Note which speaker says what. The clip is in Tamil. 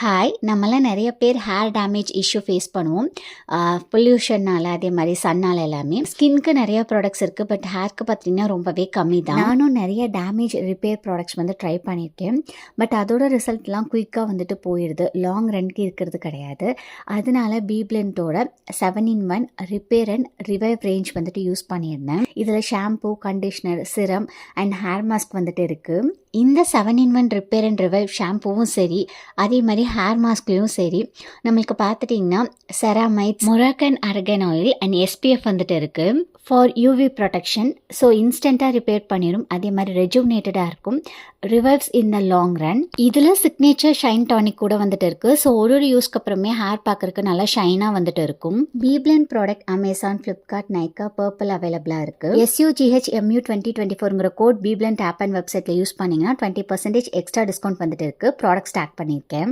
Speaker 1: ஹாய், நம்மலாம் நிறைய பேர் ஹேர் டேமேஜ் இஷ்யூ ஃபேஸ் பண்ணுவோம். பொல்யூஷனால், அதே மாதிரி சன்னால் எல்லாமே. ஸ்கின்க்கு நிறைய ப்ராடக்ட்ஸ் இருக்குது, பட் ஹேர்க்கு பார்த்தீங்கன்னா ரொம்பவே கம்மி தான். நானும் நிறைய டேமேஜ் ரிப்பேர் ப்ராடக்ட்ஸ் ட்ரை பண்ணியிருக்கேன். பட் அதோட ரிசல்ட்லாம் குயிக்காக போயிடுது. லாங் ரன்க்கு இருக்கிறது கிடையாது. அதனால பீப்ளெண்டோட 7-in-1 repair and revive range use பண்ணியிருந்தேன். இதில் ஷாம்பூ, கண்டிஷ்னர், சிரம் அண்ட் ஹேர் மாஸ்க் இருக்குது. இந்த 7-in-1 ரிப்பேர் அண்ட் ரிவைவ் ஷாம்பூவும் சரி, அதே மாதிரி ஹேர் மாஸ்க்லையும் சரி, நம்மளுக்கு பார்த்துட்டிங்கன்னா ceramides, Moroccan argan oil and SPF இருக்குது ஃபார் UV ப்ரொடெக்ஷன். ஸோ இன்ஸ்டண்ட்டாக ரிப்பேர் பண்ணிடும். அதே மாதிரி ரெஜுவினேட்டடாக இருக்கும். Revives in the long run. இதில் சிக்னேச்சர் ஷைன் டானிக் கூட இருக்குது. ஸோ ஒரு யூஸ்க்கு அப்புறமே ஹேர் பார்க்கறதுக்கு நல்லா ஷைனாக இருக்கும். Beblend product Amazon, Flipkart, Nykaa, Purplle அவைலபிளாக இருக்குது. SUGHMU 2024 code Beblend app and வெப்சைட்டில் யூஸ் பண்ணிங்கன்னா 20% எக்ஸ்ட்ரா டிஸ்கவுண்ட் இருக்குது. ப்ராடக்ட் ஸ்டார்ட் பண்ணியிருக்கேன்.